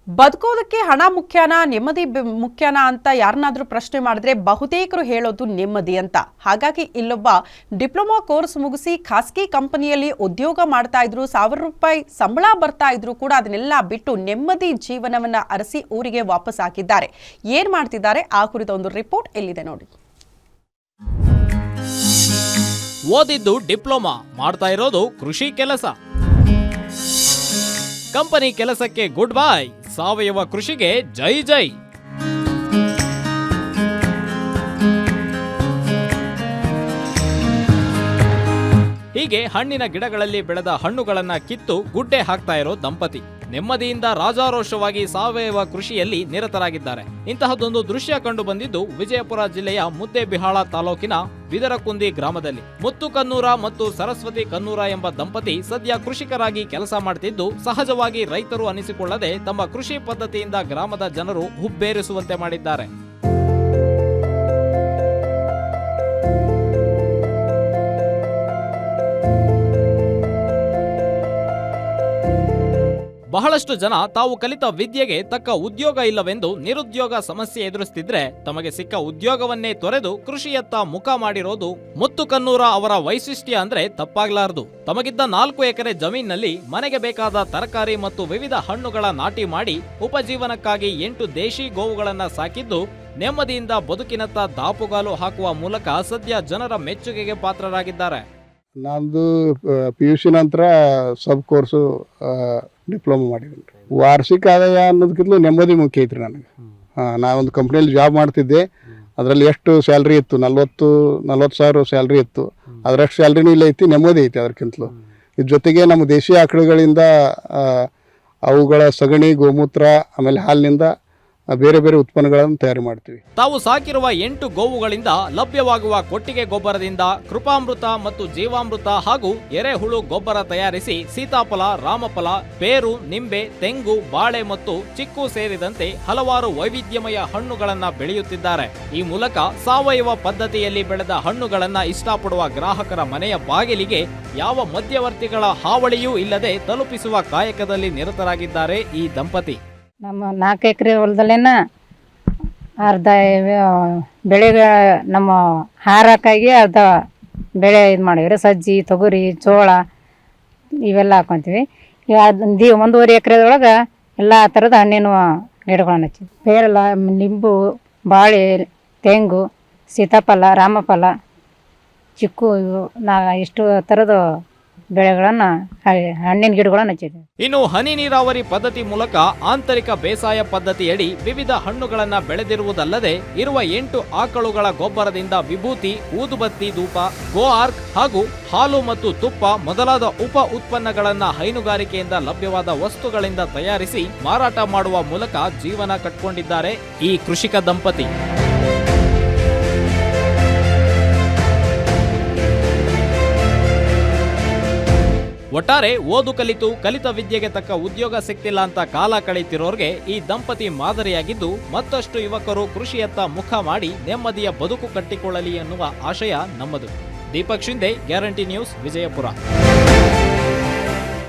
ಬದುಕೋದಕ್ಕೆ ಹಣ ಮುಖ್ಯನಾ ನೆಮ್ಮದಿ ಮುಖ್ಯನಾ ಅಂತ ಯಾರನ್ನಾದ್ರೂ ಪ್ರಶ್ನೆ ಮಾಡಿದ್ರೆ ಬಹುತೇಕರು ಹೇಳೋದು ನೆಮ್ಮದಿ ಅಂತ. ಹಾಗಾಗಿ ಇಲ್ಲೊಬ್ಬ ಡಿಪ್ಲೊಮಾ ಕೋರ್ಸ್ ಮುಗಿಸಿ ಖಾಸಗಿ ಕಂಪನಿಯಲ್ಲಿ ಉದ್ಯೋಗ ಮಾಡ್ತಾ ಇದ್ರು, ₹1000 ಸಂಬಳ ಬರ್ತಾ ಇದ್ರು ಕೂಡ ಅದನ್ನೆಲ್ಲ ಬಿಟ್ಟು ನೆಮ್ಮದಿ ಜೀವನವನ್ನ ಅರಸಿ ಊರಿಗೆ ವಾಪಸ್ ಹಾಕಿದ್ದಾರೆ. ಏನ್ ಮಾಡ್ತಿದ್ದಾರೆ ಆ ಕುರಿತ ಒಂದು ರಿಪೋರ್ಟ್ ಎಲ್ಲಿದೆ ನೋಡಿ. ಓದಿದ್ದು ಡಿಪ್ಲೊಮಾ, ಮಾಡ್ತಾ ಇರೋದು ಕೃಷಿ ಕೆಲಸ. ಕಂಪನಿ ಕೆಲಸಕ್ಕೆ ಗುಡ್ ಬೈ, ಸಾವಯವ ಕೃಷಿಗೆ ಜೈ ಜೈ. ಹೀಗೆ ಹಣ್ಣಿನ ಗಿಡಗಳಲ್ಲಿ ಬೆಳೆದ ಹಣ್ಣುಗಳನ್ನ ಕಿತ್ತು ಗುಡ್ಡೆ ಹಾಕ್ತಾ ಇರೋ ದಂಪತಿ ನೆಮ್ಮದಿಯಿಂದ ರಾಜಾರೋಷವಾಗಿ ಸಾವಯವ ಕೃಷಿಯಲ್ಲಿ ನಿರತರಾಗಿದ್ದಾರೆ. ಇಂತಹದೊಂದು ದೃಶ್ಯ ಕಂಡು ಬಂದಿದ್ದು ವಿಜಯಪುರ ಜಿಲ್ಲೆಯ ಮುದ್ದೇಬಿಹಾಳ ತಾಲೂಕಿನ ಬಿದರಕುಂದಿ ಗ್ರಾಮದಲ್ಲಿ. ಮುತ್ತು ಕನ್ನೂರ ಮತ್ತು ಸರಸ್ವತಿ ಕನ್ನೂರ ಎಂಬ ದಂಪತಿ ಸದ್ಯ ಕೃಷಿಕರಾಗಿ ಕೆಲಸ ಮಾಡುತ್ತಿದ್ದು, ಸಹಜವಾಗಿ ರೈತರು ಅನಿಸಿಕೊಳ್ಳದೆ ತಮ್ಮ ಕೃಷಿ ಪದ್ಧತಿಯಿಂದ ಗ್ರಾಮದ ಜನರು ಹುಬ್ಬೇರಿಸುವಂತೆ ಮಾಡಿದ್ದಾರೆ. ಬಹಳಷ್ಟು ಜನ ತಾವು ಕಲಿತ ವಿದ್ಯೆಗೆ ತಕ್ಕ ಉದ್ಯೋಗ ಇಲ್ಲವೆಂದು ನಿರುದ್ಯೋಗ ಸಮಸ್ಯೆ ಎದುರಿಸುತ್ತಿದ್ರೆ, ತಮಗೆ ಸಿಕ್ಕ ಉದ್ಯೋಗವನ್ನೇ ತೊರೆದು ಕೃಷಿಯತ್ತ ಮುಖ ಮಾಡಿರೋದು ಮುತ್ತು ಕನ್ನೂರ ಅವರ ವೈಶಿಷ್ಟ್ಯ ಅಂದ್ರೆ ತಪ್ಪಾಗಲಾರದು. ತಮಗಿದ್ದ 4 ಎಕರೆ ಜಮೀನಿನಲ್ಲಿ ಮನೆಗೆ ಬೇಕಾದ ತರಕಾರಿ ಮತ್ತು ವಿವಿಧ ಹಣ್ಣುಗಳ ನಾಟಿ ಮಾಡಿ ಉಪಜೀವನಕ್ಕಾಗಿ 8 ದೇಶಿ ಗೋವುಗಳನ್ನ ಸಾಕಿದ್ದು, ನೆಮ್ಮದಿಯಿಂದ ಬದುಕಿನತ್ತ ದಾಪುಗಾಲು ಹಾಕುವ ಮೂಲಕ ಸದ್ಯ ಜನರ ಮೆಚ್ಚುಗೆಗೆ ಪಾತ್ರರಾಗಿದ್ದಾರೆ. ನಂದು PUC ನಂತರ ಸಬ್ ಕೋರ್ಸು ಡಿಪ್ಲೊಮಾ ಮಾಡಿದ್ದೀನಿ. ವಾರ್ಷಿಕ ಆದಾಯ ಅನ್ನೋದಕ್ಕಿಂತಲೂ ನೆಮ್ಮದಿ ಮುಖ್ಯ ಐತ್ರಿ ನನಗೆ. ನಾವೊಂದು ಕಂಪ್ನಿಯಲ್ಲಿ ಜಾಬ್ ಮಾಡ್ತಿದ್ದೆ. ಅದರಲ್ಲಿ ಎಷ್ಟು ಸ್ಯಾಲ್ರಿ ಇತ್ತು, 40,000 ಸ್ಯಾಲ್ರಿ ಇತ್ತು. ಅದರಷ್ಟು ಸ್ಯಾಲ್ರಿನೂ ಇಲ್ಲ ಐತಿ, ನೆಮ್ಮದಿ ಐತಿ ಅದಕ್ಕಿಂತಲೂ. ಇದ್ರ ಜೊತೆಗೆ ನಮ್ಮ ದೇಶೀಯ ಆಕಳುಗಳಿಂದ ಅವುಗಳ ಸಗಣಿ, ಗೋಮೂತ್ರ, ಆಮೇಲೆ ಹಾಲಿನಿಂದ ಬೇರೆ ಬೇರೆ ಉತ್ಪನ್ನಗಳನ್ನು ತಯಾರು ಮಾಡ್ತೀವಿ. ತಾವು ಸಾಕಿರುವ 8 ಗೋವುಗಳಿಂದ ಲಭ್ಯವಾಗುವ ಕೊಟ್ಟಿಗೆ ಗೊಬ್ಬರದಿಂದ ಕೃಪಾಮೃತ ಮತ್ತು ಜೀವಾಮೃತ ಹಾಗೂ ಎರೆಹುಳು ಗೊಬ್ಬರ ತಯಾರಿಸಿ ಸೀತಾಫಲ, ರಾಮಫಲ, ಪೇರು, ನಿಂಬೆ, ತೆಂಗು, ಬಾಳೆ ಮತ್ತು ಚಿಕ್ಕು ಸೇರಿದಂತೆ ಹಲವಾರು ವೈವಿಧ್ಯಮಯ ಹಣ್ಣುಗಳನ್ನ ಬೆಳೆಯುತ್ತಿದ್ದಾರೆ. ಈ ಮೂಲಕ ಸಾವಯವ ಪದ್ಧತಿಯಲ್ಲಿ ಬೆಳೆದ ಹಣ್ಣುಗಳನ್ನ ಇಷ್ಟಪಡುವ ಗ್ರಾಹಕರ ಮನೆಯ ಬಾಗಿಲಿಗೆ ಯಾವ ಮಧ್ಯವರ್ತಿಗಳ ಹಾವಳಿಯೂ ಇಲ್ಲದೆ ತಲುಪಿಸುವ ಕಾಯಕದಲ್ಲಿ ನಿರತರಾಗಿದ್ದಾರೆ ಈ ದಂಪತಿ. ನಮ್ಮ 4 ಎಕರೆ ಹೊಲದಲ್ಲೇನ ಅರ್ಧ ಬೆಳೆಗೆ ನಮ್ಮ ಹಾರಕ್ಕಾಗಿ ಅರ್ಧ ಬೆಳೆ ಇದು ಮಾಡಿವ್ರಿ. ಸಜ್ಜಿ, ತೊಗರಿ, ಜೋಳ ಇವೆಲ್ಲ ಹಾಕೊತೀವಿ. 1.5 ಎಕರೆದೊಳಗೆ ಎಲ್ಲ ಥರದ ಹಣ್ಣಿನ ಗಿಡಗಳನ್ನ ಹಚ್ಚಿವಿ. ಪೇರಲ, ನಿಂಬು, ಬಾಳೆ, ತೆಂಗು, ಸೀತಾಫಲ, ರಾಮಫಲ, ಚಿಕ್ಕು, ಇಷ್ಟು ಥರದ ಬೆಳೆಗಳನ್ನು ಹಣ್ಣಿನ ಗಿಡಗಳನ್ನು ಹಚ್ಚಿದ್ದೀವಿ. ಇನ್ನು ಹನಿ ನೀರಾವರಿ ಪದ್ಧತಿ ಮೂಲಕ ಆಂತರಿಕ ಬೇಸಾಯ ಪದ್ಧತಿಯಡಿ ವಿವಿಧ ಹಣ್ಣುಗಳನ್ನ ಬೆಳೆದಿರುವುದಲ್ಲದೆ ಇರುವ 8 ಆಕಳುಗಳ ಗೊಬ್ಬರದಿಂದ ವಿಭೂತಿ, ಊದುಬತ್ತಿ, ಧೂಪ, ಗೋ ಆರ್ಕ್ ಹಾಗೂ ಹಾಲು ಮತ್ತು ತುಪ್ಪ ಮೊದಲಾದ ಉಪ ಉತ್ಪನ್ನಗಳನ್ನ ಹೈನುಗಾರಿಕೆಯಿಂದ ಲಭ್ಯವಾದ ವಸ್ತುಗಳಿಂದ ತಯಾರಿಸಿ ಮಾರಾಟ ಮಾಡುವ ಮೂಲಕ ಜೀವನ ಕಟ್ಕೊಂಡಿದ್ದಾರೆ ಈ ಕೃಷಿಕ ದಂಪತಿ. ಒಟ್ಟಾರೆ ಓದು ಕಲಿತ ವಿದ್ಯೆಗೆ ತಕ್ಕ ಉದ್ಯೋಗ ಸಿಕ್ತಿಲ್ಲ ಅಂತ ಕಾಲ ಕಳೆಯುತ್ತಿರೋರ್ಗೆ ಈ ದಂಪತಿ ಮಾದರಿಯಾಗಿದ್ದು, ಮತ್ತಷ್ಟು ಯುವಕರು ಕೃಷಿಯತ್ತ ಮುಖ ಮಾಡಿ ನೆಮ್ಮದಿಯ ಬದುಕು ಕಟ್ಟಿಕೊಳ್ಳಲಿ ಎನ್ನುವ ಆಶಯ ನಮ್ಮದು. Deepak Shinde, guarantee news, Vijayapura.